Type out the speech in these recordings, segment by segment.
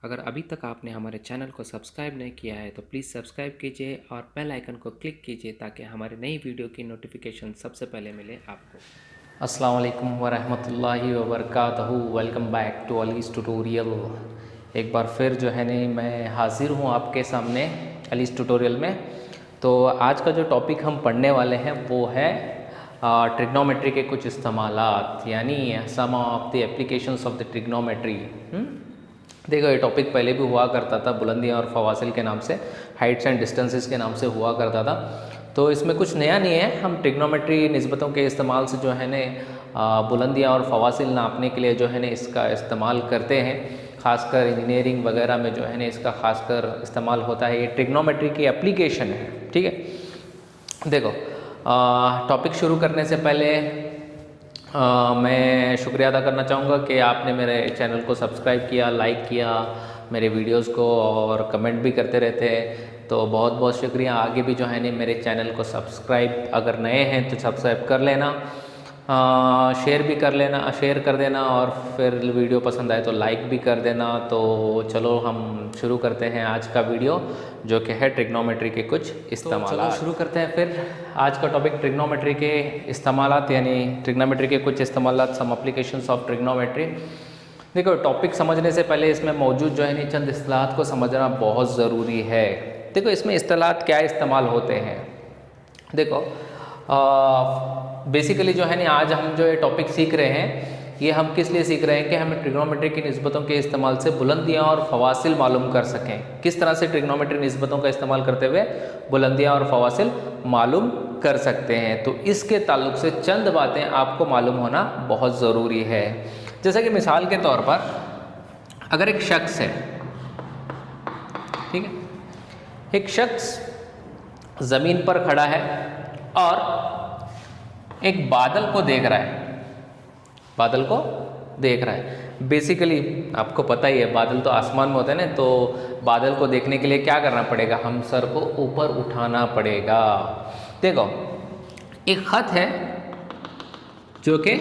अगर अभी तक आपने हमारे चैनल को सब्सक्राइब नहीं किया है तो प्लीज़ सब्सक्राइब कीजिए और बेल आइकन को क्लिक कीजिए ताकि हमारी नई वीडियो की नोटिफिकेशन सबसे पहले मिले आपको। अस्सलाम वालेकुम वरहमतुल्लाहि वबरकातुहू। Welcome back to Ali's tutorial. एक बार फिर जो है नहीं मैं हाज़िर हूँ आपके सामने अलीज़ ट्यूटोरियल में। तो आज का जो टॉपिक हम पढ़ने वाले हैं वो है ट्रिग्नोमेट्री के कुछ इस्तेमालात, यानी some of the applications of the trigonometry. देखो, ये टॉपिक पहले भी हुआ करता था, बुलंदियाँ और फवासिल के नाम से, हाइट्स एंड डिस्टेंसेस के नाम से हुआ करता था। तो इसमें कुछ नया नहीं है। हम ट्रिग्नोमेट्री निस्बतों के इस्तेमाल से जो है ना बुलंदियाँ और फवासिल नापने के लिए जो है ना इसका इस्तेमाल करते हैं। ख़ासकर इंजीनियरिंग वगैरह में जो है ना इसका ख़ासकर इस्तेमाल होता है। ये ट्रिग्नोमेट्री की एप्लीकेशन है, ठीक है। देखो, टॉपिक शुरू करने से पहले मैं शुक्रिया अदा करना चाहूँगा कि आपने मेरे चैनल को सब्सक्राइब किया, लाइक किया मेरे वीडियोस को और कमेंट भी करते रहते हैं। तो बहुत बहुत शुक्रिया। आगे भी जो है ना मेरे चैनल को सब्सक्राइब, अगर नए हैं तो सब्सक्राइब कर लेना, शेयर भी कर लेना, शेयर कर देना, और फिर वीडियो पसंद आए तो लाइक भी कर देना। तो चलो हम शुरू करते हैं आज का वीडियो, जो कि है ट्रिग्नोमेट्री के कुछ इस्तेमाल। तो चलो शुरू करते हैं फिर आज का टॉपिक ट्रिग्नोमेट्री के इस्तेमालात, यानी ट्रिग्नोमेट्री के कुछ इस्तेमालात, सम एप्लीकेशंस ऑफ ट्रिग्नोमेट्री। देखो, टॉपिक समझने से पहले इसमें मौजूद जो है ना चंद इस्तेलाहात को समझना बहुत ज़रूरी है। देखो, इसमें इस्तेलाहात क्या इस्तेमाल होते हैं। देखो, बेसिकली जो है ना आज हम जो ये टॉपिक सीख रहे हैं, ये हम किस लिए सीख रहे हैं कि हमें ट्रिग्नोमेट्री की निस्बतों के इस्तेमाल से बुलंदियाँ और फवासिल मालूम कर सकें। किस तरह से ट्रिग्नोमेट्री निस्बतों का इस्तेमाल करते हुए बुलंदियाँ और फवासिल मालूम कर सकते हैं। तो इसके ताल्लुक से चंद बातें आपको मालूम होना बहुत ज़रूरी है। जैसे कि मिसाल के तौर पर अगर एक शख्स है, ठीक है, एक शख्स ज़मीन पर खड़ा है और एक बादल को देख रहा है, बादल को देख रहा है। बेसिकली आपको पता ही है, बादल तो आसमान में होते हैं ना, तो बादल को देखने के लिए क्या करना पड़ेगा, हम सर को ऊपर उठाना पड़ेगा। देखो, एक ख़त है जो कि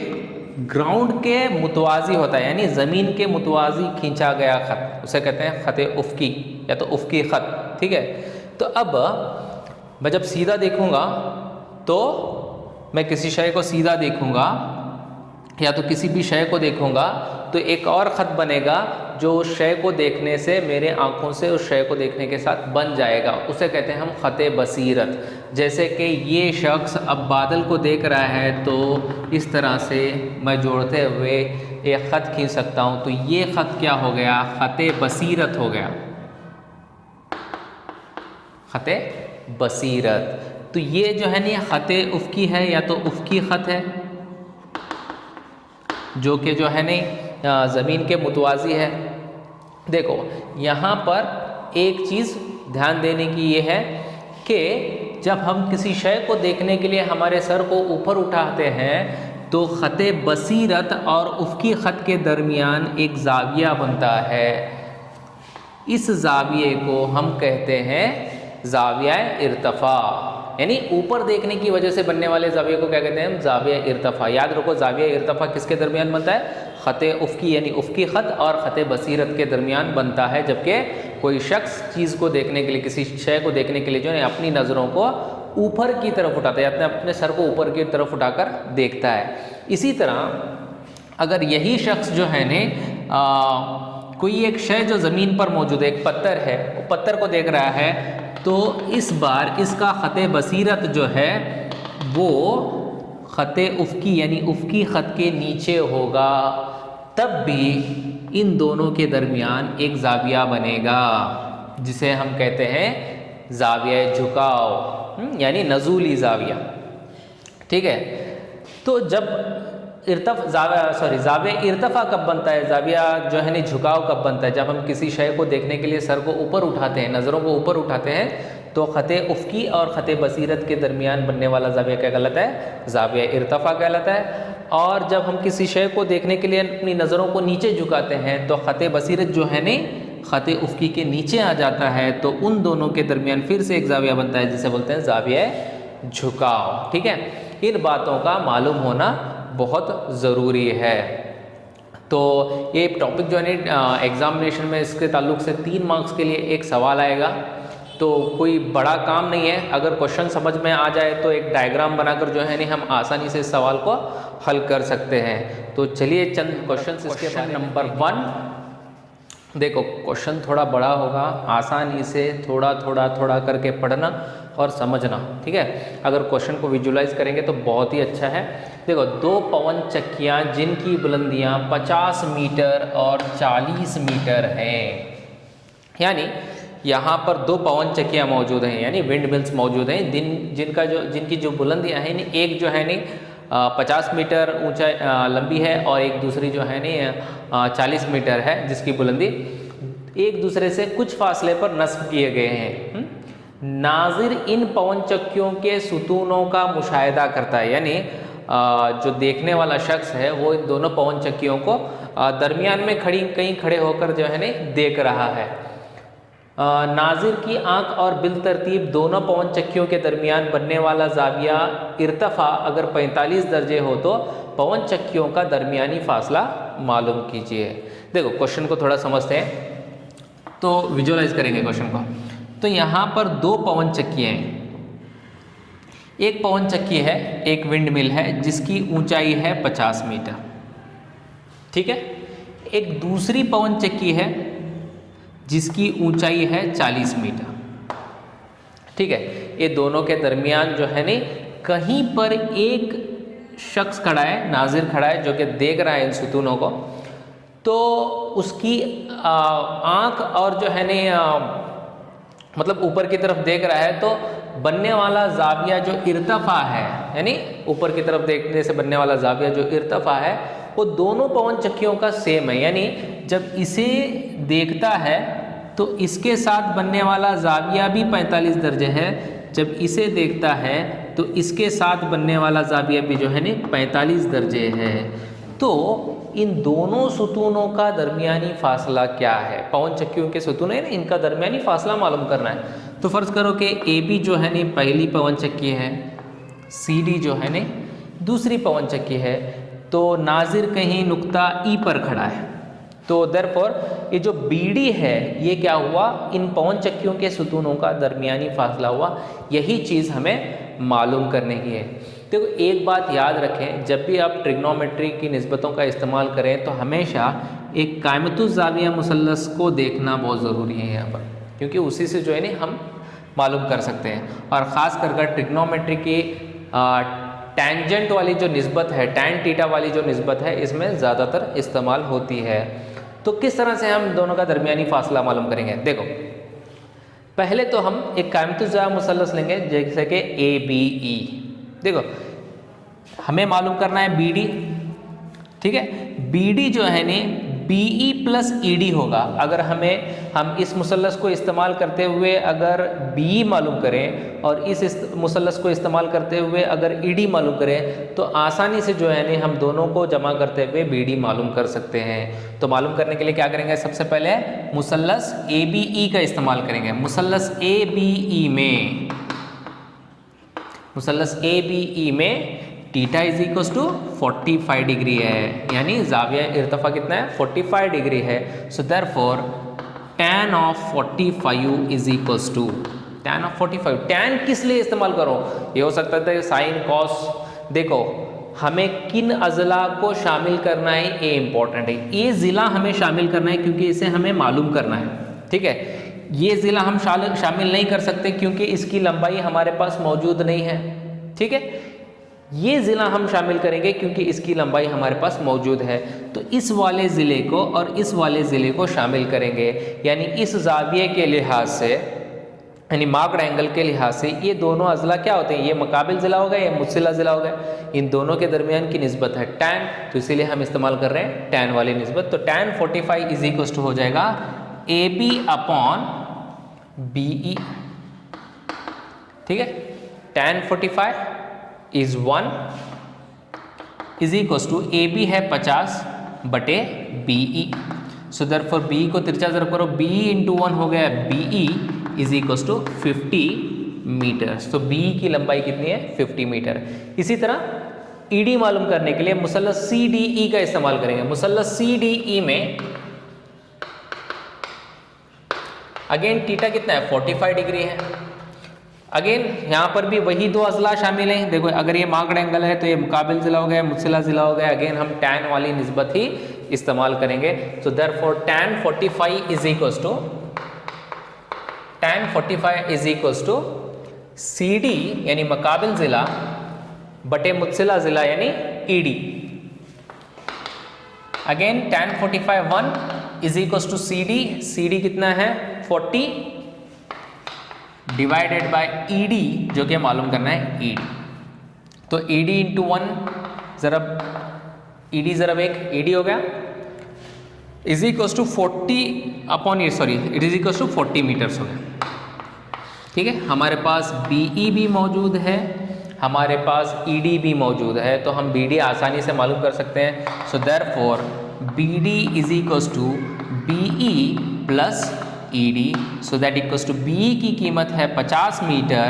ग्राउंड के मुतवाज़ी होता है, यानी ज़मीन के मुतवाज़ी खींचा गया ख़त, उसे कहते हैं ख़त उफ़की या तो उफ़की ख़त, ठीक है। तो अब मैं जब सीधा देखूँगा तो मैं किसी शय को सीधा देखूँगा या तो किसी भी शय को देखूँगा तो एक और ख़त बनेगा जो उस शय को देखने से, मेरे आँखों से उस शय को देखने के साथ बन जाएगा। उसे कहते हैं हम ख़त बसीरत। जैसे कि ये शख्स अब बादल को देख रहा है तो इस तरह से मैं जोड़ते हुए एक ख़त खींच सकता हूँ। तो ये ख़त क्या हो गया, ख़त बसीरत हो गया, ख़त बसीरत। तो ये जो है ना ख़त उफ़की है या तो उफ़की ख़त है, जो कि जो है ना ज़मीन के मुतवाज़ी है। देखो, यहाँ पर एक चीज़ ध्यान देने की ये है कि जब हम किसी शय को देखने के लिए हमारे सर को ऊपर उठाते हैं तो ख़त बसीरत और उफ़की ख़त के दरमियान एक ज़ाविया बनता है। इस ज़ाविये को हम कहते हैं ज़ाविया इर्तफ़ा, यानी ऊपर देखने की वजह से बनने वाले ज़ाविये को क्या कहते हैं हम, ज़ाविया इर्तफ़ा। याद रखो, ज़ाविया इर्तफ़ा किसके दरमियान बनता है, ख़त उफ़की यानी उफ़की ख़त और ख़त बसीरत के दरमियान बनता है। जबकि कोई शख्स चीज़ को देखने के लिए, किसी शय को देखने के लिए जो है अपनी नज़रों को ऊपर की तरफ उठाता है, या अपने सर को ऊपर की तरफ उठाकर देखता है। इसी तरह अगर यही शख्स जो है न कोई एक शय जो ज़मीन पर मौजूद है, एक पत्थर है, वो पत्थर को देख रहा है, तो इस बार इसका ख़त बसीरत जो है वो ख़त उफ़की यानी उफ़की ख़त के नीचे होगा। तब भी इन दोनों के दरमियान एक ज़ाविया बनेगा जिसे हम कहते हैं ज़ाविया झुकाव, यानी नज़ूली ज़ाविया, ठीक है। तो जब ज़ाविया इर्तफ़ा कब बनता है, ज़ाविया जो है ना झुकाव कब बनता है, जब हम किसी शय को देखने के लिए सर को ऊपर उठाते हैं, नज़रों को ऊपर उठाते हैं, तो ख़त उफ़की और ख़त बसीरत के दरमियान बनने वाला ज़ाविया क्या कहलाता है, ज़ाविया इर्तफ़ा कहलाता है। और जब हम किसी शय को देखने के लिए अपनी नज़रों को नीचे झुकाते हैं तो ख़त बसीरत जो है ना ख़त उफ़की के नीचे आ जाता है, तो उन दोनों के दरमियान फिर से एक ज़ाविया बनता है जिसे बोलते हैं ज़ाविया झुकाव, ठीक है। इन बातों का मालूम होना बहुत ज़रूरी है। तो ये टॉपिक जो है ना एग्जामिनेशन में इसके ताल्लुक से 3 मार्क्स के लिए एक सवाल आएगा। तो कोई बड़ा काम नहीं है, अगर क्वेश्चन समझ में आ जाए तो एक डायग्राम बनाकर जो है ना हम आसानी से इस सवाल को हल कर सकते हैं। तो चलिए चंद क्वेश्चन इसके बारे में। नंबर 1 देखो, क्वेश्चन थोड़ा बड़ा होगा, आसानी से थोड़ा करके पढ़ना और समझना, ठीक है। अगर क्वेश्चन को विजुलाइज करेंगे तो बहुत ही अच्छा है। देखो, 2 पवन चक्कियाँ जिनकी बुलंदियाँ 50 मीटर और 40 मीटर हैं, यानी यहाँ पर 2 पवन चक्कियाँ मौजूद हैं, यानी विंड मिल्स मौजूद हैं, जिनकी जो बुलंदियाँ हैं, एक जो है 50 मीटर ऊंचा लंबी है और एक दूसरी जो है 40 मीटर है, जिसकी बुलंदी एक दूसरे से कुछ फासले पर नस्ब किए गए हैं। नाजिर इन पवन चक्कियों के सुतूनों का मुशाहिदा करता है, यानी जो देखने वाला शख्स है वो इन दोनों पवन चक्कियों को दरमियान में कहीं खड़े होकर जो है देख रहा है। नाजिर की आंख और बिल तरतीब दोनों पवन चक्कियों के दरमियान बनने वाला जाविया इर्तफा अगर 45 दर्जे हो तो पवन चक्कियों का दरमियानी फासला मालूम कीजिए। देखो, क्वेश्चन को थोड़ा समझते हैं, तो विजुअलाइज करेंगे क्वेश्चन को। तो यहाँ पर 2 पवन चक्कियाँ हैं, एक पवन चक्की है, एक विंड मिल है जिसकी ऊंचाई है 50 मीटर, ठीक है। एक दूसरी पवन चक्की है जिसकी ऊंचाई है 40 मीटर, ठीक है। ये दोनों के दरमियान जो है कहीं पर एक शख्स खड़ा है, नाजिर खड़ा है, जो कि देख रहा है इन सुतूनों को। तो उसकी आंख और जो है मतलब ऊपर की तरफ देख रहा है, तो बनने वाला जाविया जो इर्तफा है, यानी ऊपर की तरफ देखने से बनने वाला जाविया जो इर्तफा है, वो दोनों पवन चक्कियों का सेम है। यानी जब इसे देखता है तो इसके साथ बनने वाला जाविया भी 45 दर्जे है, जब इसे देखता है तो इसके साथ बनने वाला जाविया भी जो है 45 दर्जे है। तो इन दोनों सुतूनों का दरमियानी फासला क्या है? पवन चक्कियों के सुतून है ना, इनका दरमियानी फासला मालूम करना है। तो फर्ज करो कि AB जो है ना पहली पवन चक्की है, CD जो है ना दूसरी पवन चक्की है, तो नाजिर कहीं नुक्ता E पर खड़ा है। तो देयरफॉर ये जो BD है ये क्या हुआ? इन पवन चक्कियों के सुतूनों का दरमियानी फासला हुआ। यही चीज़ हमें मालूम करने की है। देखो, एक बात याद रखें, जब भी आप ट्रिग्नोमेट्री की निस्बतों का इस्तेमाल करें तो हमेशा एक कायमतुज़्ज़ाविया मुसल्लस को देखना बहुत ज़रूरी है यहाँ पर, क्योंकि उसी से जो है ना हम मालूम कर सकते हैं। और ख़ास कर ट्रिग्नोमेट्री की टेंजेंट वाली जो निस्बत है, टैन थीटा वाली जो निस्बत है, इसमें ज़्यादातर इस्तेमाल होती है। तो किस तरह से हम दोनों का दरमियानी फासला मालूम करेंगे? देखो, पहले तो हम एक कायमतुज़्ज़ाविया मुसल्लस लेंगे जैसे कि ABE। देखो, हमें मालूम करना है BD, ठीक है। BD जो है ना BE प्लस ED होगा। अगर हम इस मुसल्लस को इस्तेमाल करते हुए अगर BE मालूम करें और इस मुसल्लस को इस्तेमाल करते हुए अगर ED मालूम करें तो आसानी से जो है ना हम दोनों को जमा करते हुए BD मालूम कर सकते हैं। तो मालूम करने के लिए क्या करेंगे? सबसे पहले मुसल्लस ABE का इस्तेमाल करेंगे। मुसल्लस ABE में theta is equal to 45 degree है, यानी जाविया इर्तफा कितना है? 45 डिग्री है। So therefore tan of 45 is equal to tan of 45। tan किस लिए इस्तेमाल करो? ये हो सकता है साइन कॉस। देखो, हमें किन अज़ला को शामिल करना है ये इंपॉर्टेंट है। ये ज़िला हमें शामिल करना है क्योंकि इसे हमें मालूम करना है, ठीक है। ये ज़िला हम शामिल नहीं कर सकते क्योंकि इसकी लंबाई हमारे पास मौजूद नहीं है, ठीक है। ये ज़िला हम शामिल करेंगे क्योंकि इसकी लंबाई हमारे पास मौजूद है। तो इस वाले ज़िले को और इस वाले ज़िले को शामिल करेंगे, यानी इस जाविये के लिहाज से, यानी मार्क्ड एंगल के लिहाज से ये दोनों अज़ला क्या होते हैं? ये मुकाबिल ज़िला हो गया, ये मुत्सिला ज़िला हो गया। इन दोनों के दरमियान की निस्बत है tan, तो इसीलिए हम इस्तेमाल कर रहे हैं tan वाली निस्बत। तो tan 45 इज इक्वल टू हो जाएगा AB अपॉन BE, ठीक है। tan 45 is 1 is equal to AB है 50 बटे BE। सो देयरफॉर BE को तिरछा ज़रब करो, BE इंटू 1 हो गया BE is equal to 50 metre. तो BE की लंबाई कितनी है? 50 मीटर। इसी तरह ईडी मालूम करने के लिए मुसल्लस CDE का इस्तेमाल करेंगे। मुसल्लस CDE में अगेन थीटा कितना है 45 डिग्री है। अगेन यहाँ पर भी वही दो अजला शामिल हैं। देखो अगर ये मार्क्ड एंगल है तो ये मुकाबिल जिला हो गया, मुतसिला जिला हो गया। अगेन हम tan वाली निस्बत ही इस्तेमाल करेंगे। So therefore tan 45 is equals to CD यानी मुकाबिल जिला बटे मुतसिला जिला यानी ED। Again tan 45 1 is equals to CD कितना है 40 डिवाइडेड बाय ED जो कि मालूम करना है ED। तो ED इंटू 1 ज़रब ED ज़रब 1 ED हो गया इज इक्वल्स टू 40 मीटर्स हो गया। ठीक है, हमारे पास BE भी मौजूद है, हमारे पास ED भी मौजूद है, तो हम BD आसानी से मालूम कर सकते हैं। So therefore BD is equals to BE plus ED। So that equals to BE की कीमत है 50 मीटर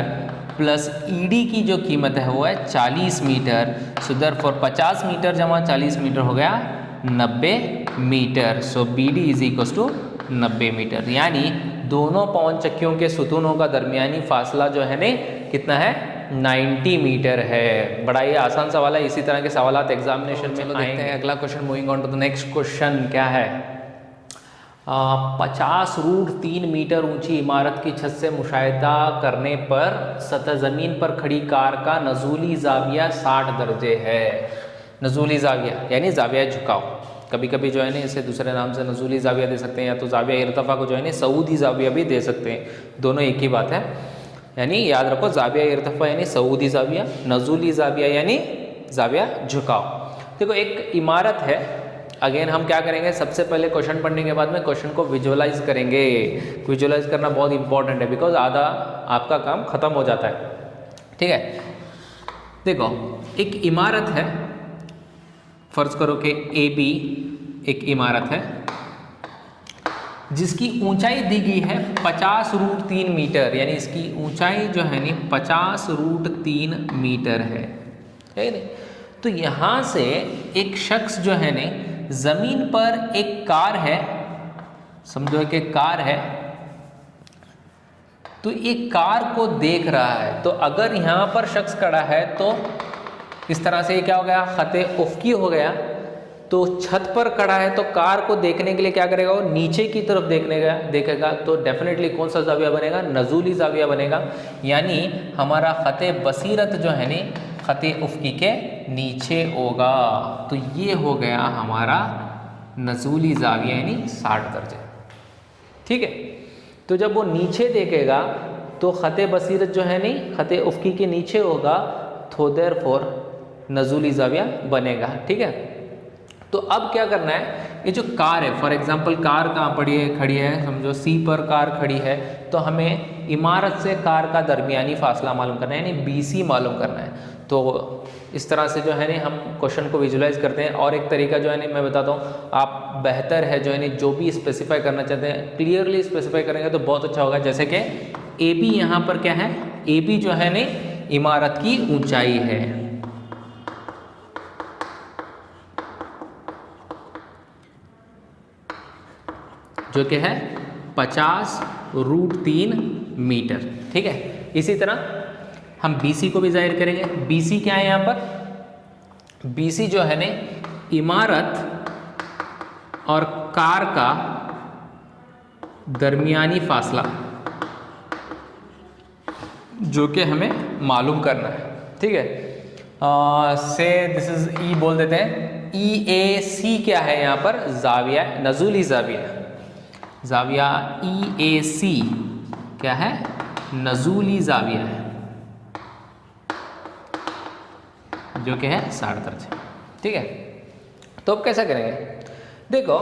प्लस ED की जो कीमत है वो है 40 मीटर। सो देयरफॉर 50 मीटर जमा 40 मीटर हो गया 90 metre. So BD is equals to 90 metre, यानी दोनों पवन चक्कियों के सुतूनों का दरमियानी फासला जो है ने कितना है 90 मीटर है। बड़ा ही आसान सवाल है। इसी तरह के सवाल एग्जामिनेशन में देखते हैं। अगला question, moving on to the next question, क्या है 50√3 मीटर ऊंची इमारत की छत से मुशाहिदा करने पर सतह ज़मीन पर खड़ी कार का नज़ूली ज़ाविया 60 दर्जे है। नज़ूली ज़ाविया यानी ज़ाविया झुकाव, कभी कभी जो है ना इसे दूसरे नाम से नज़ूली ज़ाविया दे सकते हैं, या तो ज़ाविया इर्तफ़ा को जो है ना सऊदी ज़ाविया भी दे सकते हैं। दोनों एक ही बात है, यानी याद रखो ज़ाविया इर्तफ़ा यानी सऊदी ज़ाविया, नज़ूली ज़ाविया यानी ज़ाविया झुकाव। देखो एक इमारत है। अगेन हम क्या करेंगे, सबसे पहले क्वेश्चन पढ़ने के बाद में क्वेश्चन को विजुअलाइज करेंगे। विजुअलाइज करना बहुत इंपॉर्टेंट है, बिकॉज आधा आपका काम खत्म हो जाता है। ठीक है, देखो एक इमारत है, फर्ज करो कि AB एक इमारत है जिसकी ऊंचाई दी गई है 50√3 मीटर, यानी इसकी ऊंचाई जो है नी 50√3 मीटर है। ठीक है, तो यहाँ से एक शख्स जो है ने ज़मीन पर एक कार है, समझो कि कार है, तो एक कार को देख रहा है। तो अगर यहाँ पर शख्स खड़ा है तो इस तरह से ये क्या हो गया, खते उफ़की हो गया। तो छत पर खड़ा है तो कार को देखने के लिए क्या करेगा, वो नीचे की तरफ देखेगा। तो डेफिनेटली कौन सा ज़ाविया बनेगा, नज़ूली ज़ाविया बनेगा। यानी हमारा खते बसीरत जो है नी खते उफ़की के नीचे होगा। तो ये हो गया हमारा नज़ूली ज़ाविया यानी 60 दर्जे। ठीक है, तो जब वो नीचे देखेगा तो खते बसीरत जो है नी खते उफ़की के नीचे होगा, तो देयरफॉर नज़ूली ज़ाविया बनेगा। ठीक है, तो अब क्या करना है, ये जो कार है, फॉर एग्जांपल कार कहाँ खड़ी है, समझो C पर कार खड़ी है, तो हमें इमारत से कार का दरमियानी फासला मालूम करना है, यानी BC मालूम करना है। तो इस तरह से जो है ना हम क्वेश्चन को विजुलाइज करते हैं। और एक तरीका जो है ना मैं बताता हूँ, आप बेहतर है जो है ना जो भी स्पेसिफाई करना चाहते हैं क्लियरली स्पेसिफाई करेंगे तो बहुत अच्छा होगा। जैसे कि AB यहाँ पर क्या है, AB जो है ना इमारत की ऊंचाई है, जो कि है 50√3 मीटर। ठीक है, इसी तरह हम BC को भी जाहिर करेंगे। BC क्या है यहाँ पर, BC जो है ना इमारत और कार का दरमियानी फासला जो कि हमें मालूम करना है। ठीक है, से दिस इज E बोल देते हैं। EAC क्या है यहाँ पर, ज़ाविया, नज़ूली ज़ाविया EAC क्या है, नज़ूली ज़ाविया है, जो कि है 60 दर्जे। ठीक है, तो अब कैसा करेंगे, देखो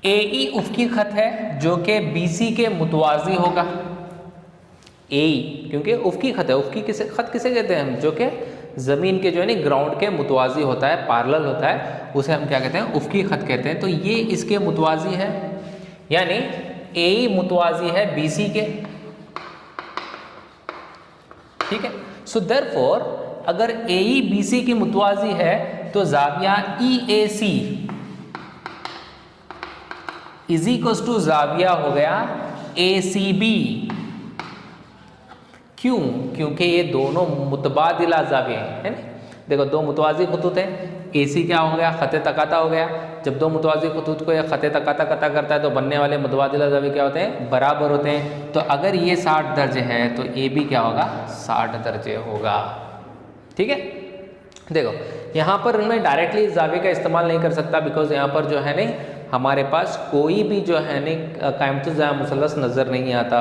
AE उफ़की खत है जो कि BC के मुतवाज़ी होगा। AE क्योंकि उफ़की खत है, उफ़की खत किसे कहते हैं हम, जो कि ज़मीन के जो है ना ग्राउंड के मुतवाज़ी होता है, पैरेलल होता है, उसे हम क्या कहते हैं, उफ़की खत कहते हैं। तो ये इसके मुतवाज़ी है, यानी AE मुतवाज़ी है BC के। ठीक है, सो देयरफॉर अगर AE BC की मुतवाजी है तो जाविया EAC इज इक्वल टू जाविया हो गया ACB। क्यों? क्योंकि ये दोनों मुतबादिला जाविया है ना। देखो दो मुतवाजी खतूत हैं, AC क्या हो गया, खत तकाता हो गया। जब दो मुतवाजी खतूत को यह खत तकाता कता करता है तो बनने वाले मुतबादिला जाविया क्या होते हैं, बराबर होते हैं। तो अगर ये 60 दर्जे है तो AB क्या होगा, 60 दर्जे होगा। ठीक है, देखो यहाँ पर मैं डायरेक्टली जाविया का इस्तेमाल नहीं कर सकता, बिकॉज यहाँ पर जो है नहीं हमारे पास कोई भी जो है नहीं कायमतुल ज़ाविया मुसल्लस नज़र नहीं आता।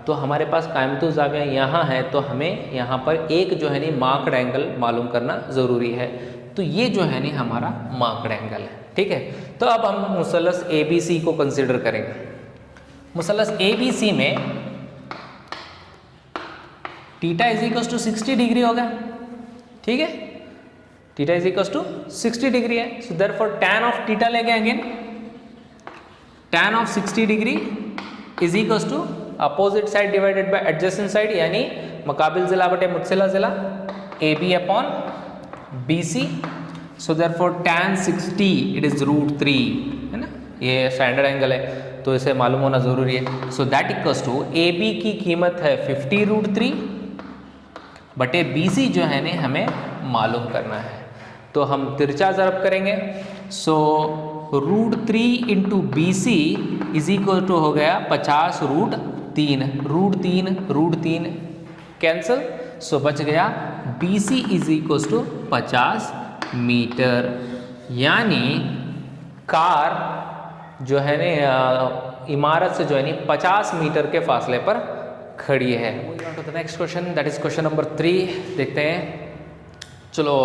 तो हमारे पास कायमतुल ज़ाविया यहाँ है तो हमें यहाँ पर एक जो है नहीं मार्क्ड एंगल मालूम करना ज़रूरी है। तो ये जो है नहीं हमारा मार्क्ड एंगल है। ठीक है, तो अब हम मुसल्लस ABC को कंसिडर करेंगे। मुसल्लस ABC में theta is equal to 60 degree होगा। ठीक है, theta is equal to 60 degree है। So therefore tan of theta लेंगे again, tan of 60 degree is equal to opposite side divided by adjacent side, यानी मुकाबिल जिला बटे मुतसिला जिला AB upon BC। So therefore tan 60 it is √3 है ना, ये स्टैंडर्ड एंगल है तो इसे मालूम होना ज़रूरी है। So that equals to AB की कीमत है 50√3 बटे BC जो है ना हमें मालूम करना है। तो हम तिरछा ज़रब करेंगे। So √3 into BC is equal to हो गया 50√3, √3 कैंसिल। सो बच गया BC is equal to 50 metre, यानी कार जो है ना इमारत से जो है ना 50 मीटर के फासले पर खड़ी है। Next question, that is question number 3। देखते हैं, चलो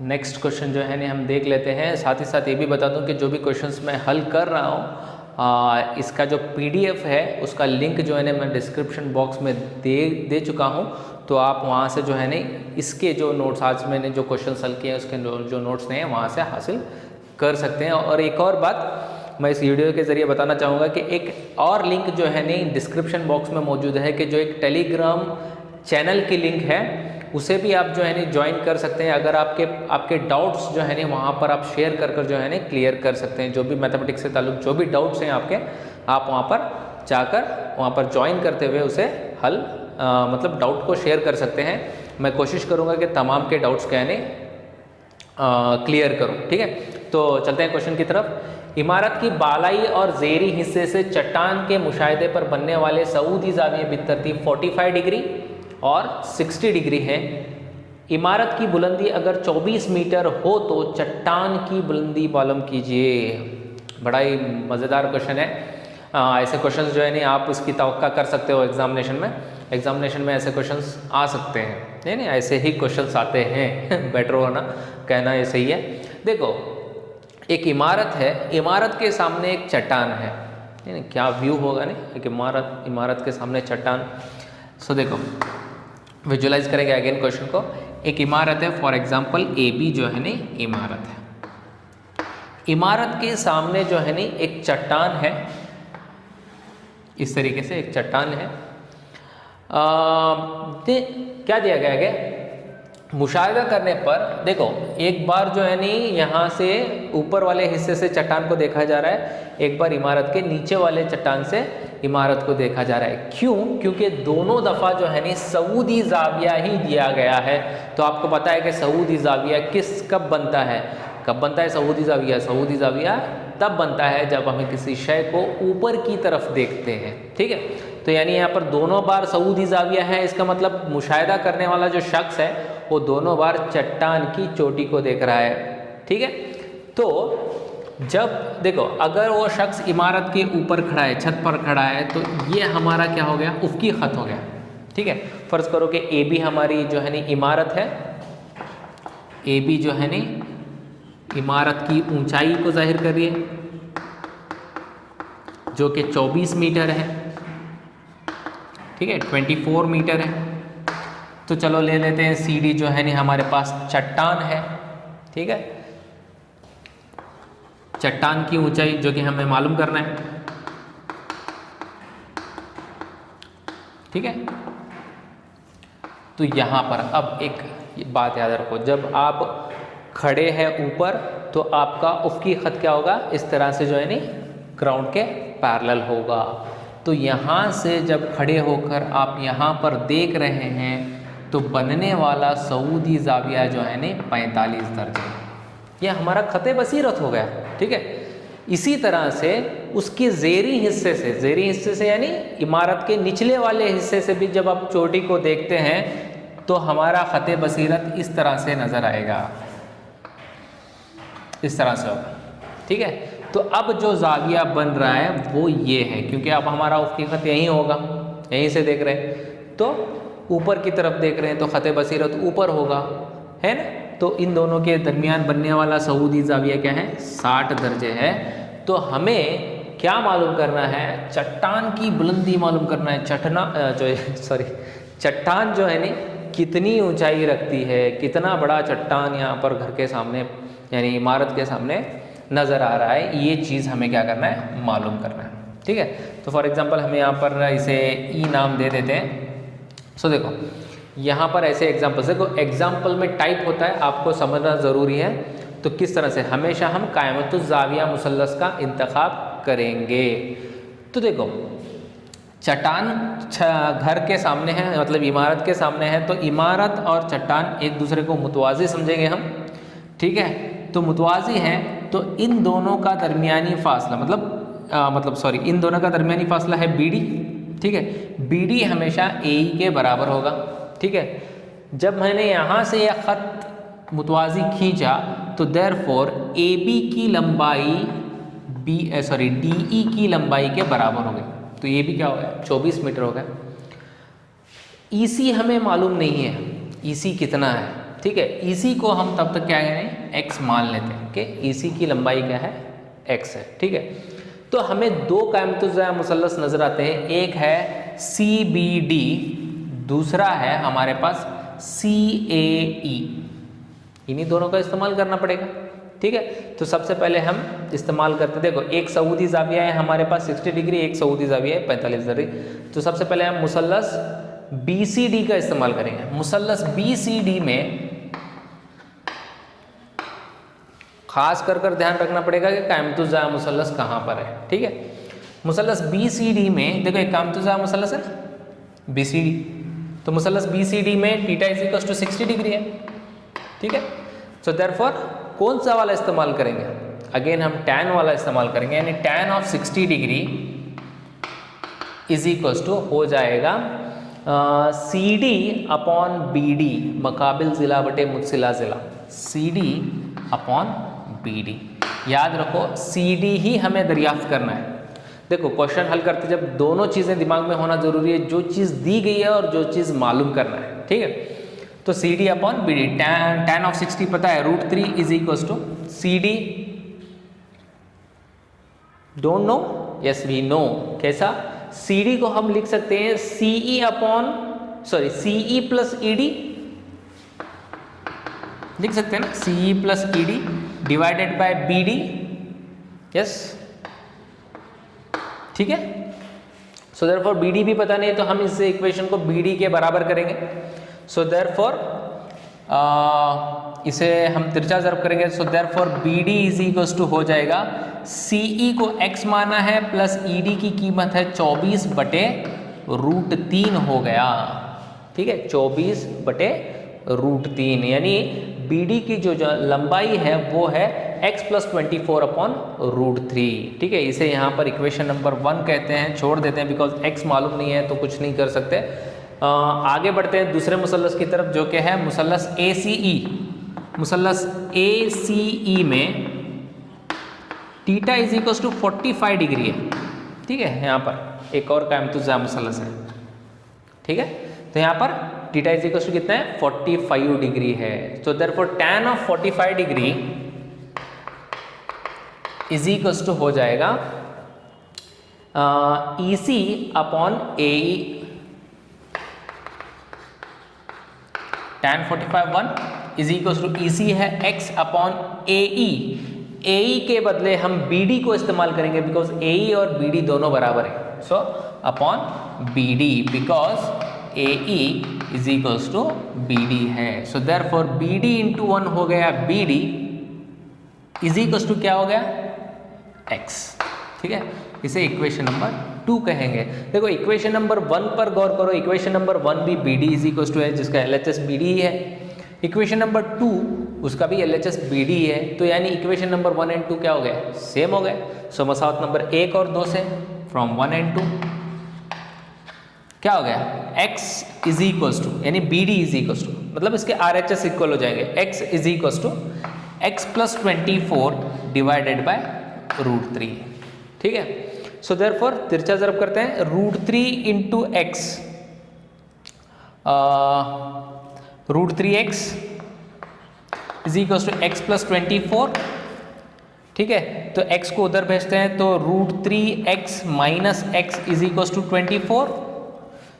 नेक्स्ट क्वेश्चन जो है ना हम देख लेते हैं। साथ ही साथ ये भी बता दूं कि जो भी क्वेश्चंस मैं हल कर रहा हूँ इसका जो PDF है उसका लिंक जो है ना मैं डिस्क्रिप्शन बॉक्स में दे चुका हूँ। तो आप वहाँ से जो है ना इसके जो नोट्स आज मैंने जो क्वेश्चंस हल किए हैं उसके जो नोट्स हैं वहाँ से हासिल कर सकते हैं। और एक और बात मैं इस वीडियो के ज़रिए बताना चाहूँगा कि एक और लिंक जो है ना डिस्क्रिप्शन बॉक्स में मौजूद है कि जो एक टेलीग्राम चैनल की लिंक है उसे भी आप जो है ना ज्वाइन कर सकते हैं। अगर आपके डाउट्स जो है ना वहाँ पर आप शेयर कर जो है ना क्लियर कर सकते हैं। जो भी मैथमेटिक्स से ताल्लुक जो भी डाउट्स हैं आपके, आप वहाँ पर जाकर वहाँ पर ज्वाइन करते हुए उसे हल मतलब डाउट को शेयर कर सकते हैं। मैं कोशिश करूँगा कि तमाम के डाउट्स क्या है क्लियर करूँ। ठीक है, तो चलते हैं क्वेश्चन की तरफ। इमारत की बालाई और ज़ेरी हिस्से से चट्टान के मुशाहिदे पर बनने वाले सऊदी ज़ाविये बितरतीब 45 डिग्री और 60 डिग्री है। इमारत की बुलंदी अगर 24 मीटर हो तो चट्टान की बुलंदी मालूम कीजिए। बड़ा ही मज़ेदार क्वेश्चन है। ऐसे क्वेश्चंस जो है नहीं आप इसकी तवक्का कर सकते हो एग्जामिनेशन में ऐसे क्वेश्चंस आ सकते हैं। नहीं ऐसे ही क्वेश्चंस आते हैं बेटर होना कहना ये सही है। देखो एक इमारत है, इमारत के सामने एक चट्टान है, नहीं क्या व्यू होगा नहीं एक इमारत के सामने चट्टान। सो देखो विजुलाइज करेंगे अगेन क्वेश्चन को। एक इमारत है, फॉर एग्जांपल AB जो है नहीं इमारत है। इमारत के सामने जो है नहीं एक चट्टान है, इस तरीके से एक चट्टान है। क्या दिया गया है मुशाहिदा करने पर देखो एक बार जो है नहीं यहाँ से ऊपर वाले हिस्से से चट्टान को देखा जा रहा है, एक बार इमारत के नीचे वाले चट्टान से इमारत को देखा जा रहा है। क्यों? क्योंकि दोनों दफ़ा जो है नहीं सऊदी ज़ाविया ही दिया गया है। तो आपको पता है कि सऊदी ज़ाविया कब बनता है सऊदी ज़ाविया तब बनता है जब हमें किसी शय को ऊपर की तरफ देखते हैं। ठीक है, तो यानी यहाँ पर दोनों बार सऊदी ज़ाविया है, इसका मतलब मुशाहिदा करने वाला जो शख्स है वो दोनों बार चट्टान की चोटी को देख रहा है। ठीक है, तो जब देखो अगर वो शख्स इमारत के ऊपर खड़ा है, छत पर खड़ा है, तो ये हमारा क्या हो गया, उफ़क़ी ख़त हो गया। ठीक है, फ़र्ज़ करो कि AB हमारी जो है नी इमारत है, AB जो है नी इमारत की ऊंचाई को जाहिर कर रही है जो कि 24 मीटर है। ठीक है, 24 मीटर है। तो चलो ले लेते हैं CD जो है नी हमारे पास चट्टान है। ठीक है, चट्टान की ऊंचाई जो कि हमें मालूम करना है। ठीक है, तो यहाँ पर अब एक बात याद रखो, जब आप खड़े हैं ऊपर तो आपका उफ़क़ी ख़त क्या होगा, इस तरह से जो है नहीं ग्राउंड के पैरेलल होगा। तो यहाँ से जब खड़े होकर आप यहाँ पर देख रहे हैं तो बनने वाला सऊदी ज़ाविया जो है नहीं 45 दर्जे, यह हमारा ख़त बसीरत हो गया। ठीक है, इसी तरह से उसके ज़ेरी हिस्से से यानी इमारत के निचले वाले हिस्से से भी जब आप चोटी को देखते हैं तो हमारा ख़त बसीरत इस तरह से नज़र आएगा, इस तरह से होगा। ठीक है, तो अब जो ज़ाविया बन रहा है वो ये है, क्योंकि अब हमारा उफ़क़ी ख़त यहीं होगा, यहीं से देख रहे हैं तो ऊपर की तरफ देख रहे हैं तो ख़त बसीरत ऊपर होगा, है ना। तो इन दोनों के दरमियान बनने वाला सऊदी ज़ाविया क्या है, 60 दर्जे है। तो हमें क्या मालूम करना है, चट्टान की बुलंदी मालूम करना है। चट्टान जो है नी कितनी ऊंचाई रखती है, कितना बड़ा चट्टान यहाँ पर घर के सामने यानी इमारत के सामने नज़र आ रहा है, ये चीज़ हमें क्या करना है, मालूम करना है। ठीक है, तो फॉर एग्जांपल हम यहाँ पर इसे ई नाम दे देते हैं। सो देखो यहाँ पर ऐसे एग्जाम्पल्स, देखो एग्जाम्पल में टाइप होता है, आपको समझना ज़रूरी है। तो किस तरह से हमेशा हम कायमतुज़ ज़ाविया मुसल्लस का इंतखाब करेंगे। तो देखो चट्टान घर के सामने है, मतलब इमारत के सामने है, तो इमारत और चट्टान एक दूसरे को मुतवाज़ी समझेंगे हम। ठीक है, तो मुतवाज़ी हैं तो इन दोनों का दरमियानी फासला इन दोनों का दरमियानी फासला है BD। ठीक है, BD हमेशा AE के बराबर होगा। ठीक है, जब मैंने यहाँ से यह ख़त मुतवाज़ी खींचा तो देयरफॉर AB की लंबाई DE की लंबाई के बराबर हो गई। तो ये भी क्या हो गया, 24 मीटर हो गया। EC हमें मालूम नहीं है, EC कितना है। ठीक है, EC को हम तब तक क्या करें, x मान लेते हैं कि EC की लंबाई क्या है, x है। ठीक है, तो हमें दो कायमतुज़ ज़ाविया मुसल्लस नज़र आते हैं, एक है CBD, दूसरा है हमारे पास CAE। इन्हीं दोनों का इस्तेमाल करना पड़ेगा। ठीक है, तो सबसे पहले हम इस्तेमाल करते हैं, देखो एक सऊदी ज़ाविया है हमारे पास 60 डिग्री, एक सऊदी ज़ाविया है 45 डिग्री। तो सबसे पहले हम मुसल्लस BCD का इस्तेमाल करेंगे। मुसल्लस BCD में खास कर ध्यान रखना पड़ेगा कि कायमतुज़ ज़ाविया मुसल्लस कहाँ पर है। ठीक है, मुसल्लस BCD में देखो एक कायमतुज़ ज़ाविया मुसल्लस है ना BCD, तो मुसल्लस BCD में थीटा = 60 डिग्री है। ठीक है, सो देयरफॉर कौन सा वाला इस्तेमाल करेंगे, अगेन हम tan वाला इस्तेमाल करेंगे, यानी tan ऑफ 60 डिग्री = हो जाएगा CD अपॉन BD मकाबिल ज़िला बटे मुतसिला ज़िला, CD अपॉन BD। याद रखो CD ही हमें दरियाफ्त करना है। देखो क्वेश्चन हल करते जब दोनों चीज़ें दिमाग में होना ज़रूरी है, जो चीज़ दी गई है और जो चीज़ मालूम करना है। ठीक है, तो CD upon BD, tan of 60 पता है √3 = CD, don't know, yes we know. कैसा, CD को हम लिख सकते हैं CE प्लस ED लिख सकते हैं ना, CE plus ED divided by BD। Yes, ठीक है, सो देयरफॉर BD भी पता नहीं है तो हम इस इक्वेशन को BD के बराबर करेंगे। सो देयरफॉर इसे हम तिरछा ज़र्ब करेंगे, सो देयरफॉर BD = हो जाएगा, CE को x माना है प्लस ED की कीमत है 24 बटे √3 हो गया। ठीक है, 24 बटे √3, यानी BD की जो लंबाई है वो है x + 24 अपॉन √3। ठीक है, इसे यहाँ पर इक्वेशन नंबर 1 कहते हैं, छोड़ देते हैं बिकॉज x मालूम नहीं है तो कुछ नहीं कर सकते। आगे बढ़ते हैं दूसरे मुसल्लस की तरफ जो कि है मुसल्लस ACE। मुसल्लस ACE में थीटा = 45 डिग्री है। ठीक है, यहाँ पर एक और कायमतुज़ ज़ाविया मुसल्लस है। ठीक है, तो यहाँ पर थीटा = कितना है, 45 डिग्री है। तो देयरफॉर tan ऑफ 45 डिग्री = हो जाएगा EC upon AE। tan 45 1 EC है x अपॉन AE। AE के बदले हम BD को इस्तेमाल करेंगे बिकॉज AE और BD दोनों बराबर है। So upon BD because AE is equals to B D है। So therefore B D into 1 हो गया B D is equals to क्या हो गया x। ठीक है, इसे इक्वेशन नंबर 2 कहेंगे। देखो इक्वेशन नंबर 1 पर गौर करो, इक्वेशन नंबर 1 भी B D is equals to है, जिसका LHS बी डी है। इक्वेशन नंबर 2 उसका भी LHS बी डी है, तो यानी इक्वेशन नंबर 1 एंड 2 क्या हो गए, सेम हो गए। सो मसावत नंबर 1 और 2 से फ्रॉम 1 एंड 2 क्या हो गया, x इज इक्वल्स टू यानी B D is equals to, मतलब इसके RHS इक्वल हो जाएंगे, x is equals to x plus 24 divided by √3। ठीक है, सो देयरफॉर तिरछा ज़रब करते हैं, √3 into x, √3x is equals to x plus 24। ठीक है, तो x को उधर भेजते हैं तो √3x minus x is equals to 24।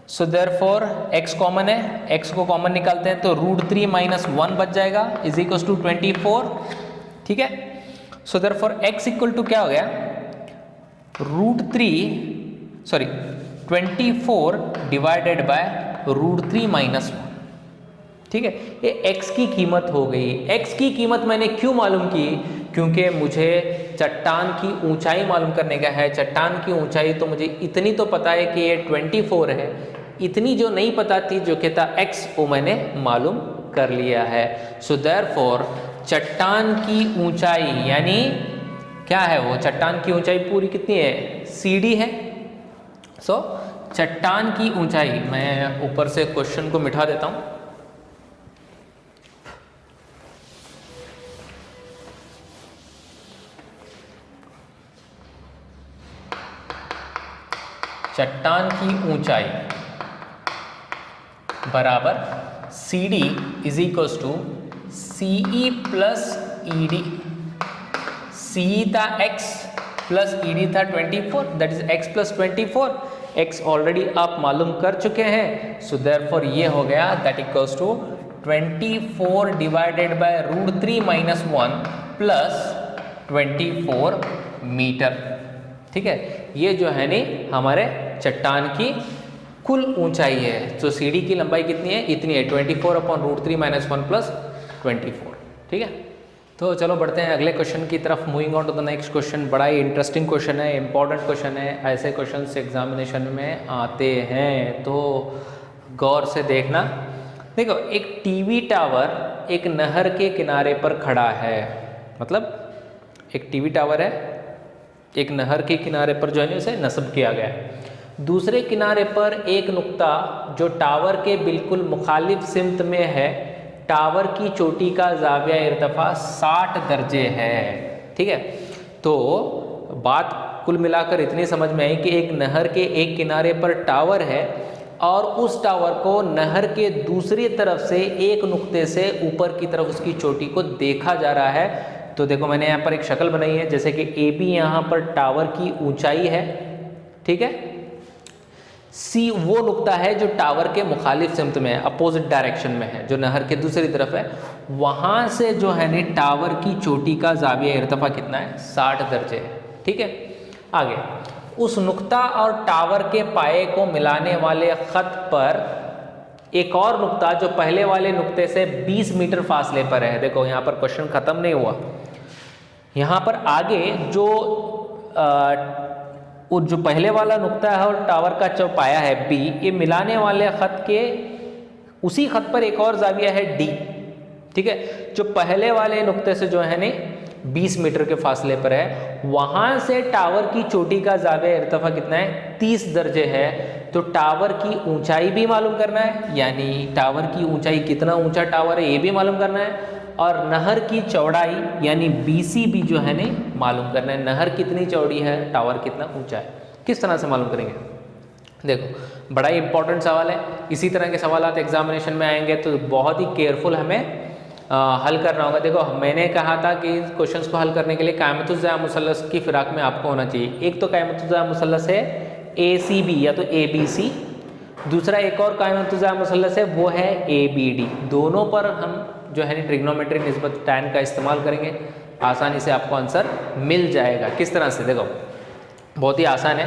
So therefore x common है, x को कॉमन निकालते हैं तो √3 माइनस 1 बच जाएगा इज इक्वल्स टू 24। ठीक है, so therefore x equal to क्या हो गया, √24 डिवाइडेड बाय √3 माइनस 1। ठीक है, ये x की कीमत हो गई। x की कीमत मैंने क्यों मालूम की, क्योंकि मुझे चट्टान की ऊंचाई मालूम करने का है। चट्टान की ऊंचाई तो मुझे इतनी तो पता है कि ये 24 है, इतनी जो नहीं पता थी जो कि था x, वो मैंने मालूम कर लिया है। सो देयरफॉर चट्टान की ऊंचाई यानी क्या है, वो चट्टान की ऊंचाई पूरी कितनी है, CD है। सो चट्टान की ऊंचाई, मैं ऊपर से क्वेश्चन को मिटा देता हूं। चट्टान की ऊंचाई बराबर CD is equals to CE plus ED। CE था x प्लस ED था 24, that is x plus 24। x already आप मालूम कर चुके हैं, सो देयरफॉर ये हो गया that equals to 24 divided by √3 minus 1 plus 24 metre. ठीक है, ये जो है नी हमारे चट्टान की कुल ऊंचाई है। तो सीढ़ी की लंबाई कितनी है, इतनी है, 24 अपॉन √3 माइनस 1 प्लस 24। ठीक है, तो चलो बढ़ते हैं अगले क्वेश्चन की तरफ। Moving on to the next question. बड़ा ही इंटरेस्टिंग क्वेश्चन है, इंपॉर्टेंट क्वेश्चन है, ऐसे क्वेश्चन एग्जामिनेशन में आते हैं, तो गौर से देखना। देखो, एक टीवी टावर एक नहर के किनारे पर खड़ा है, मतलब एक टीवी टावर है, एक नहर के किनारे पर जो है उसे नस्ब किया गया है। दूसरे किनारे पर एक नुक्ता जो टावर के बिल्कुल मुखालिफ सिमत में है, टावर की चोटी का ज़ाविया इर्तिफा 60 दर्जे है। ठीक है, तो बात कुल मिलाकर इतनी समझ में आई कि एक नहर के एक किनारे पर टावर है और उस टावर को नहर के दूसरी तरफ से एक नुक्ते से ऊपर की तरफ उसकी चोटी को देखा जा रहा है। तो देखो मैंने यहाँ पर एक शक्ल बनाई है, जैसे कि AB यहाँ पर टावर की ऊंचाई है। ठीक है, C वो नुक्ता है जो टावर के मुखालिफ सिमत में है, अपोजिट डायरेक्शन में है, जो नहर के दूसरी तरफ है। वहाँ से जो है ना टावर की चोटी का ज़ाविया इर्तिफा कितना है, 60 दर्जे है। ठीक है, आगे उस नुक्ता और टावर के पाए को मिलाने वाले ख़त पर एक और नुक्ता जो पहले वाले नुक्ते से 20 मीटर फासले पर है। देखो यहाँ पर क्वेश्चन ख़त्म नहीं हुआ, यहाँ पर आगे जो पहले वाला नुक्ता है और टावर का जो पाया है B, ये मिलाने वाले ख़त के उसी ख़त पर एक और ज़ाविया है D। ठीक है, जो पहले वाले नुक्ते से जो है ने 20 मीटर के फासले पर है, वहाँ से टावर की चोटी का ज़ाविया इर्तिफा कितना है, 30 दर्जे है। तो टावर की ऊंचाई भी मालूम करना है, यानी टावर की ऊंचाई कितना ऊंचा टावर है ये भी मालूम करना है, और नहर की चौड़ाई यानी BC भी जो है ने मालूम करना है। नहर कितनी चौड़ी है, टावर कितना ऊंचा है, किस तरह से मालूम करेंगे। देखो बड़ा ही इंपॉर्टेंट सवाल है, इसी तरह के सवाल एग्जामिनेशन में आएंगे तो बहुत ही केयरफुल हमें हल करना होगा। देखो मैंने कहा था कि क्वेश्चंस को हल करने के लिए क़यामतुज़्ज़ा मुसल्लस की फिराक में आपको होना चाहिए। एक तो क़यामतुज़्ज़ा मुसल्लस है ACB या तो ABC, दूसरा एक और क़यामतुज़्ज़ा मुसल्लस है वो है ABD। दोनों पर हम जो है ट्रिग्नोमेट्री निस्बत tan का इस्तेमाल करेंगे, आसानी से आपको आंसर मिल जाएगा। किस तरह से, देखो बहुत ही आसान है।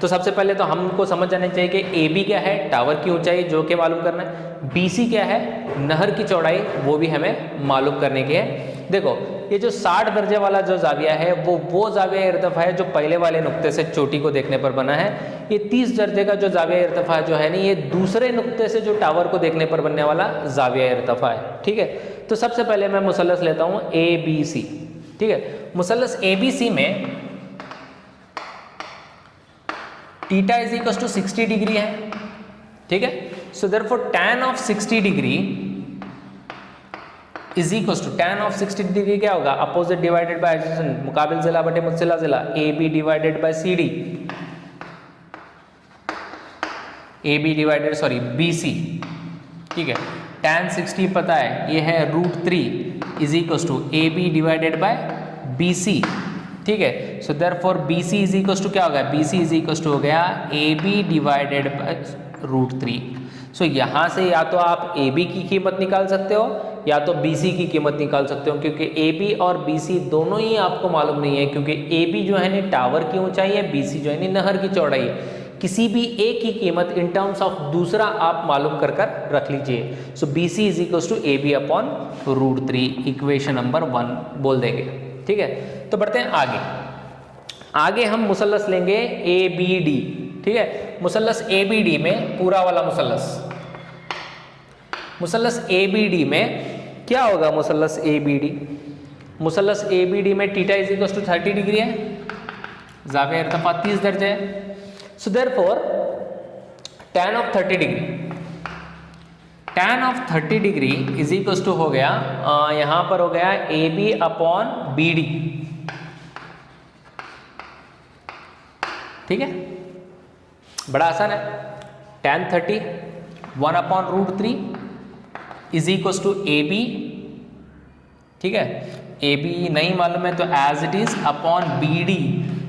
तो सबसे पहले तो हमको समझ जाना चाहिए कि ए बी क्या है, टावर की ऊंचाई जो कि मालूम करना है, बी सी क्या है, नहर की चौड़ाई वो भी हमें मालूम करने की है। देखो ये जो 60 दर्जे वाला जो जाविया है वो जाविया इर्तिफा है जो पहले वाले नुक्ते से चोटी को देखने पर बना है। ये 30 दर्जे का जो जाविया इर्तिफा जो है ना, ये दूसरे नुक्ते से जो टावर को देखने पर बनने वाला जाविया इर्तिफा है। ठीक है, तो सबसे पहले मैं मुसल्लस लेता हूँ ए बी सी। ठीक है, मुसल्लस ए बी सी में theta is equal to 60 degree है। ठीक है, so therefore tan of 60 degree is equal to tan of 60 degree क्या होगा, अपोजिट डिवाइडेड बाय एडजेसेंट, मुकाबिल जिला बटे मुत्सिला जिला, A B divided by C D, A B divided sorry B C. ठीक है, tan 60 पता है ये है √3 is equal to A B divided by B C. ठीक है, so therefore B C is equal to क्या होगा, B C is equal to हो गया A B divided by √3। So यहाँ से या तो आप ए बी की कीमत निकाल सकते हो या तो बी सी की कीमत निकाल सकते हो, क्योंकि ए बी और बी सी दोनों ही आपको मालूम नहीं है, क्योंकि ए बी जो है ना टावर की ऊंचाई है, बी सी जो है ना नहर की चौड़ाई है। किसी भी एक की कीमत इन टर्म्स ऑफ दूसरा आप मालूम कर रख लीजिए। So B C is equal to A B upon √3, equation number 1 बोल देंगे। ठीक है, तो बढ़ते हैं आगे। आगे हम मुसल्लस लेंगे ए बी डी। ठीक है, मुसल्लस ए बी डी में पूरा वाला मुसल्लस ए बी डी में क्या होगा, मुसल्लस ए बी डी, मुसल्लस ए बी डी में theta is equal to 30 degree है, जाविया इर्तिफा 30 दर्जे है। So therefore tan of 30 degree, tan of 30 degree is equal to हो गया यहाँ पर हो गया A B upon B D. ठीक है, बड़ा आसान है, tan 30 1 upon √3 is equal to A B. ठीक है, ए बी नहीं मालूम है तो as it is upon B D.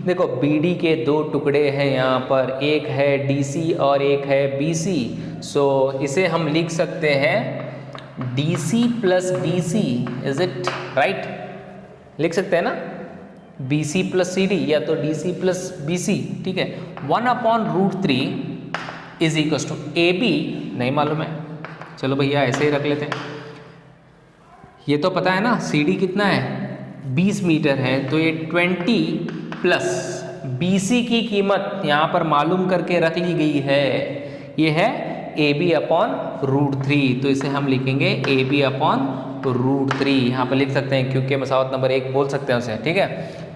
देखो बी डी के दो टुकड़े हैं यहाँ पर, एक है डी सी और एक है बी सी। सो इसे हम लिख सकते हैं D C plus B C, is it right, लिख सकते हैं ना, B C plus C D या तो D C plus B C. ठीक है, 1 upon √3 is equal to A B नहीं मालूम है, चलो भैया ऐसे ही रख लेते हैं। ये तो पता है ना सी डी कितना है, 20 मीटर है, तो ये 20 प्लस बी सी की कीमत यहाँ पर मालूम करके रख ली गई है, ये है ए बी अपॉन √3, तो इसे हम लिखेंगे ए बी अपॉन √3 यहाँ पर लिख सकते हैं, क्योंकि मसावत नंबर 1 बोल सकते हैं उसे। ठीक है,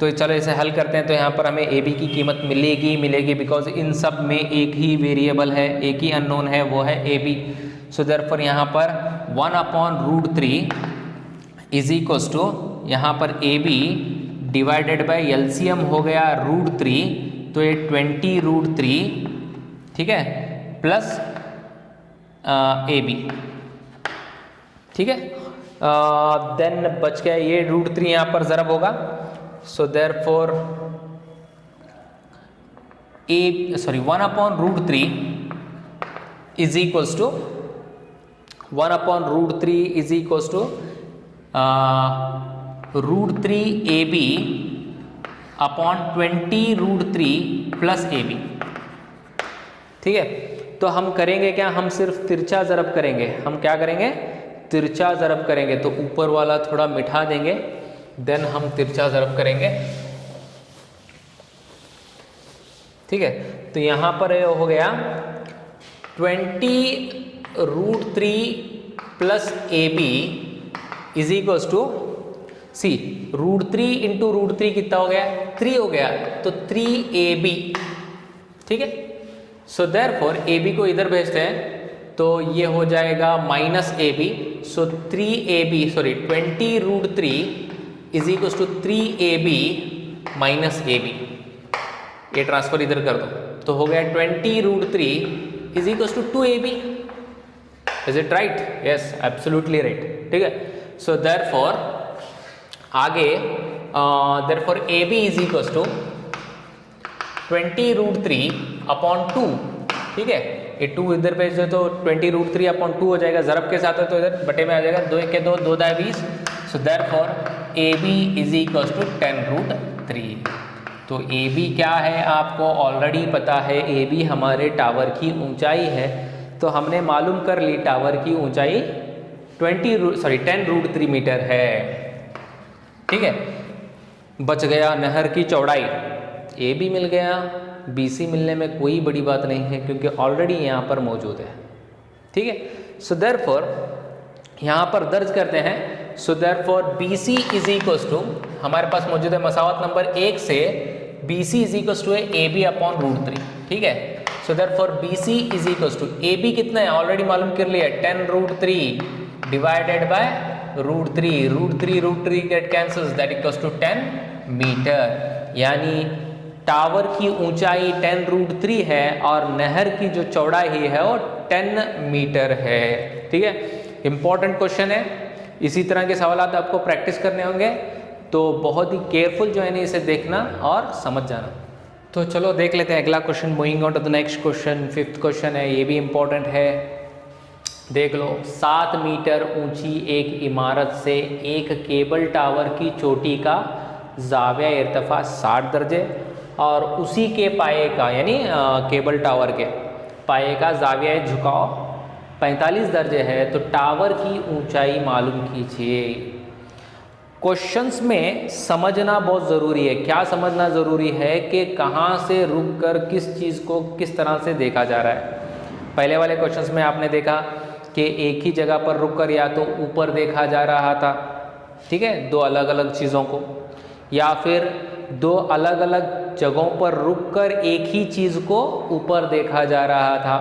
तो चलो इसे हल करते हैं। तो यहाँ पर हमें ए बी की कीमत मिलेगी बिकॉज इन सब में एक ही वेरिएबल है, एक ही अननोन है, वो है ए बी। सो देयरफॉर यहाँ पर 1 अपॉन √3 इज इक्वल टू यहाँ पर A B divided by LCM हो गया √3, तो ये 20√3। ठीक है, प्लस ए बी। ठीक है, देन बच गया ये √3 यहाँ पर ज़रब होगा। So therefore 1 upon √3 is equals to 1 upon √3 is equals to √3 A B upon 20√3 plus A B. ठीक है, तो हम करेंगे क्या, हम सिर्फ तिरछा ज़रब करेंगे। हम क्या करेंगे, तिरछा ज़रब करेंगे, तो ऊपर वाला थोड़ा मिटा देंगे, देन हम तिरछा ज़रब करेंगे। ठीक है, तो यहाँ पर हो गया 20√3 plus A B is equals to C √3 into √3 कितना हो गया, 3 हो गया, तो 3ab। ठीक है, सो देयरफॉर ए बी को इधर भेजते हैं तो ये हो जाएगा -ab। So 20√3 is equals to 3ab -ab। ये ट्रांसफर इधर कर दो तो हो गया 20√3 is equals to 2ab। Is it right? Yes, absolutely right. ठीक है, सो देयरफॉर आगे therefore A B is equals to 20√3 upon 2। ठीक है, ये 2 इधर भेज दो तो 20√3 अपॉन 2 हो जाएगा, ज़रब के साथ है तो इधर बटे में आ जाएगा, 2 के 2 2 दाए 20। So therefore A B is equals to 10√3। तो तो ए बी क्या है आपको ऑलरेडी पता है, ए बी हमारे टावर की ऊंचाई है। तो हमने मालूम कर ली टावर की ऊंचाई 10√3 मीटर है। ठीक है, बच गया नहर की चौड़ाई, ए बी मिल गया, बी सी मिलने में कोई बड़ी बात नहीं है क्योंकि ऑलरेडी यहाँ पर मौजूद है। ठीक है, सो देयरफॉर यहाँ पर दर्ज करते हैं, so therefore B C is equals to, हमारे पास मौजूद है मसावत नंबर 1 से B C is equals to A B upon √3। ठीक है, so therefore B C is equals to, A B कितना है ऑलरेडी मालूम कर लिया, 10√3 divided by √3 get cancels, that equals to 10 metre. यानी टावर की ऊंचाई 10√3 है और नहर की जो चौड़ाई है वो 10 मीटर है। ठीक है, इंपॉर्टेंट क्वेश्चन है, इसी तरह के सवाल आपको प्रैक्टिस करने होंगे, तो बहुत ही केयरफुल जो है ना इसे देखना और समझ जाना। तो चलो देख लेते हैं अगला question, moving on to the next question. 5th question है, ये भी इंपॉर्टेंट है, देख लो। 7 मीटर ऊंची एक इमारत से एक केबल टावर की चोटी का जाविया इर्तिफा 60 दर्जे और उसी के पाए का, यानी केबल टावर के पाए का जाविया झुकाव 45 दर्जे है, तो टावर की ऊंचाई मालूम कीजिए। क्वेश्चंस में समझना बहुत ज़रूरी है। क्या समझना ज़रूरी है कि कहाँ से रुककर किस चीज़ को किस तरह से देखा जा रहा है। पहले वाले क्वेश्चंस में आपने देखा कि एक ही जगह पर रुककर या तो ऊपर देखा जा रहा था, ठीक है, दो अलग अलग चीज़ों को, या फिर दो अलग अलग जगहों पर रुककर एक ही चीज़ को ऊपर देखा जा रहा था।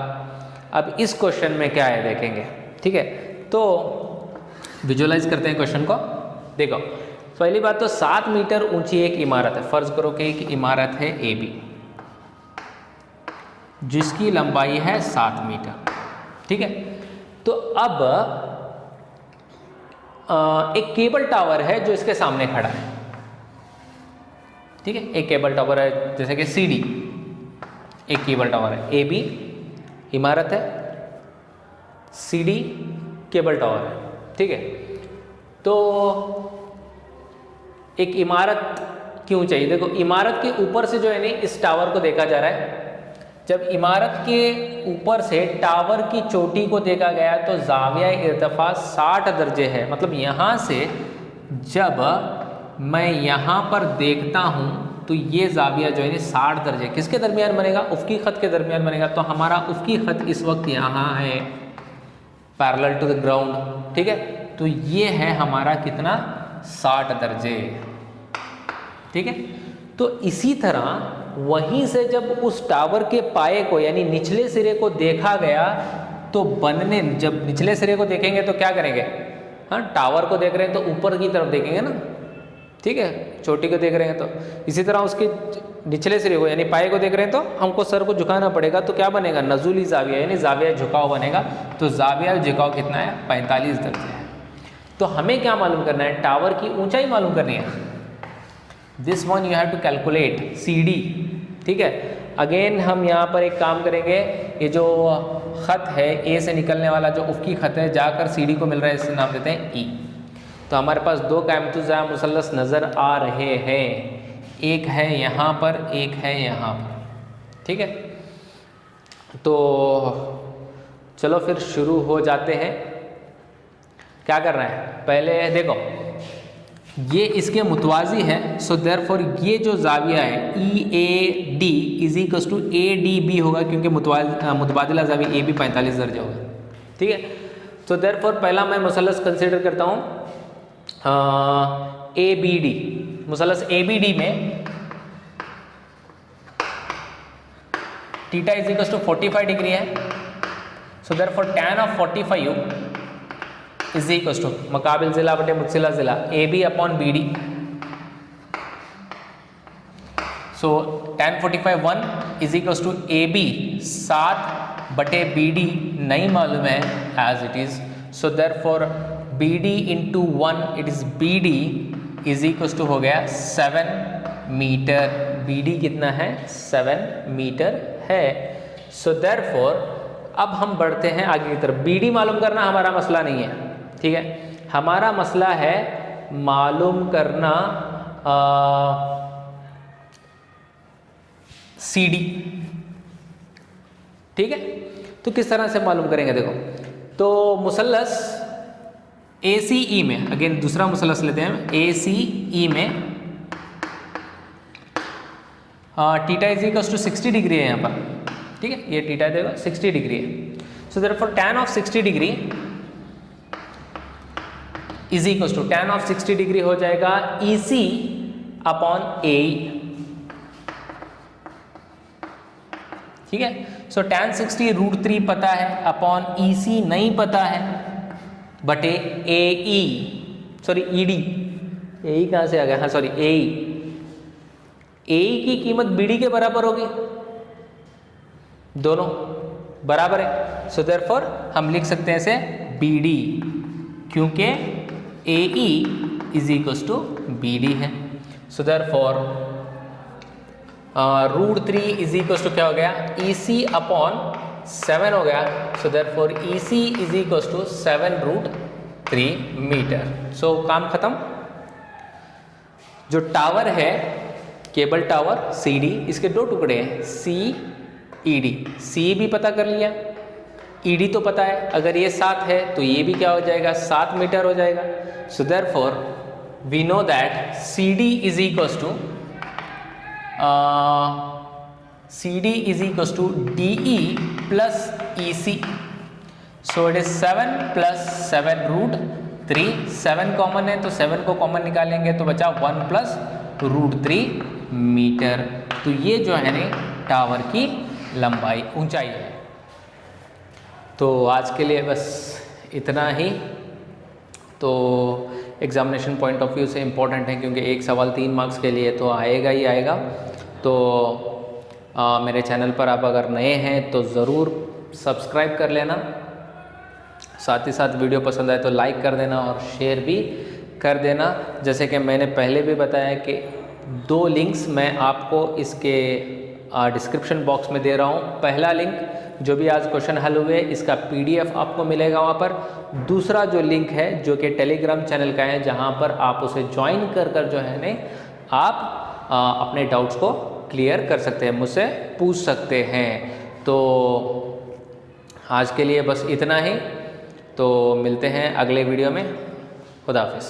अब इस क्वेश्चन में क्या है देखेंगे। ठीक है, तो विजुअलाइज करते हैं क्वेश्चन को। देखो, पहली बात तो 7 मीटर ऊंची एक इमारत है, फर्ज करो कि एक इमारत है ए बी जिसकी लंबाई है 7 मीटर। ठीक है, तो अब एक केबल टावर है जो इसके सामने खड़ा है। ठीक है, एक केबल टावर है जैसे कि सी डी, एक केबल टावर है, ए बी इमारत है, सी डी केबल टावर है। ठीक है, तो एक इमारत की ऊंचाई देखो, इमारत के ऊपर से जो है ना इस टावर को देखा जा रहा है। जब इमारत के ऊपर से टावर की चोटी को देखा गया तो जाविया इर्तिफा 60 दर्जे है। मतलब यहाँ से जब मैं यहाँ पर देखता हूँ तो ये जाविया जो है 60 दर्जे किसके दरमियान बनेगा, उफ़क़ी ख़त के दरमियान बनेगा। तो हमारा उफ़क़ी ख़त इस वक्त यहाँ है पैरेलल टू द ग्राउंड। ठीक है, तो ये है हमारा कितना, 60 दर्जे। ठीक है, तो इसी तरह वहीं से जब उस टावर के पाए को यानी निचले सिरे को देखा गया तो जब निचले सिरे को देखेंगे तो क्या करेंगे, हाँ टावर को देख रहे हैं तो ऊपर की तरफ देखेंगे ना। ठीक है, चोटी को देख रहे हैं तो इसी तरह उसके निचले सिरे को यानी पाए को देख रहे हैं तो हमको सर को झुकाना पड़ेगा, तो क्या बनेगा, नजुली जाविया यानी जाविया झुकाव बनेगा। तो जाविया झुकाव कितना है, 45 दर्जे है। तो हमें क्या मालूम करना है, टावर की ऊंचाई मालूम करनी है। This one you have to calculate C D. ठीक है, अगेन हम यहाँ पर एक काम करेंगे, ये जो ख़त है ए से निकलने वाला जो उफ़क़ी ख़त है जाकर सी डी को मिल रहा है, इससे नाम देते हैं ई। तो हमारे पास दो कायमतुज़ा मुसल्लस नज़र आ रहे हैं, एक है यहाँ पर, एक है यहाँ पर। ठीक है, तो चलो फिर शुरू हो जाते हैं। क्या करना है, पहले देखो ये इसके मुतवाज़ी है, सो देयरफॉर ये जो जाविया है E A D is equals to A D B होगा, क्योंकि मुतबादिला जाविया ए बी 45 दर्जे होगा। ठीक है, तो देयरफॉर पहला मैं मुसल्लस कंसिडर करता हूँ ए बी डी। मुसल्लस ए बी डी में theta is equals to 45 degree है, so therefore tan of 45 is equals to मकाबिल ज़िला बटे मुतसिला ज़िला A B upon B D. So tan 45 1 is equals to A B 7 बटे बी डी नहीं मालूम है as it is, so therefore B D into 1 it is B D is equals to हो गया 7 मीटर। बी डी कितना है, 7 metre है। So therefore अब हम बढ़ते हैं आगे की तरफ। बी डी मालूम करना हमारा मसला नहीं है। ठीक है, हमारा मसला है मालूम करना CD। ठीक है, तो किस तरह से मालूम करेंगे? देखो, तो मुसल्लस ACE में, अगेन दूसरा मुसल्लस लेते हैं, ACE में theta is equal to 60 degree है यहाँ पर। ठीक है, ये थीटा देगा 60 डिग्री है। So therefore tan of 60 degree is equal to tan of 60 degree हो जाएगा EC अपॉन AE। ठीक है, सो tan 60 √3 पता है अपॉन EC नहीं पता है, बटे AE, सॉरी ED, AE कहाँ से आ गया? हाँ सॉरी AE की कीमत BD के बराबर होगी, दोनों बराबर है। सो देयरफॉर हम लिख सकते हैं इसे BD, क्योंकि AE is equal to BD है। So therefore √3 is equal to क्या हो गया? EC अपॉन 7 हो गया। So therefore EC is equal to 7√3 metre. So काम खत्म। जो टावर है, केबल टावर CD, इसके दो टुकड़े हैं, CED। C भी पता कर लिया, ED तो पता है, अगर ये 7 है तो ये भी क्या हो जाएगा? 7 मीटर हो जाएगा। So therefore we know that CD is equal to DE plus EC। So it is 7 plus 7√3, 7 common है तो 7 को कॉमन निकालेंगे तो बचा 1 प्लस √3 मीटर। तो ये जो है ना टावर की लंबाई, ऊंचाई है। तो आज के लिए बस इतना ही। तो एग्जामिनेशन पॉइंट ऑफ व्यू से इम्पोर्टेंट है, क्योंकि एक सवाल 3 मार्क्स के लिए तो आएगा ही आएगा। तो मेरे चैनल पर आप अगर नए हैं तो ज़रूर सब्सक्राइब कर लेना, साथ ही साथ वीडियो पसंद आए तो लाइक कर देना और शेयर भी कर देना। जैसे कि मैंने पहले भी बताया कि 2 लिंक्स मैं आपको इसके डिस्क्रिप्शन बॉक्स में दे रहा हूँ। पहला लिंक जो भी आज क्वेश्चन हल हुए इसका PDF आपको मिलेगा वहाँ पर। दूसरा जो लिंक है जो कि टेलीग्राम चैनल का है, जहाँ पर आप उसे ज्वाइन कर जो है ना आप अपने डाउट्स को क्लियर कर सकते हैं, मुझसे पूछ सकते हैं। तो आज के लिए बस इतना ही। तो मिलते हैं अगले वीडियो में। खुदा हाफिज़।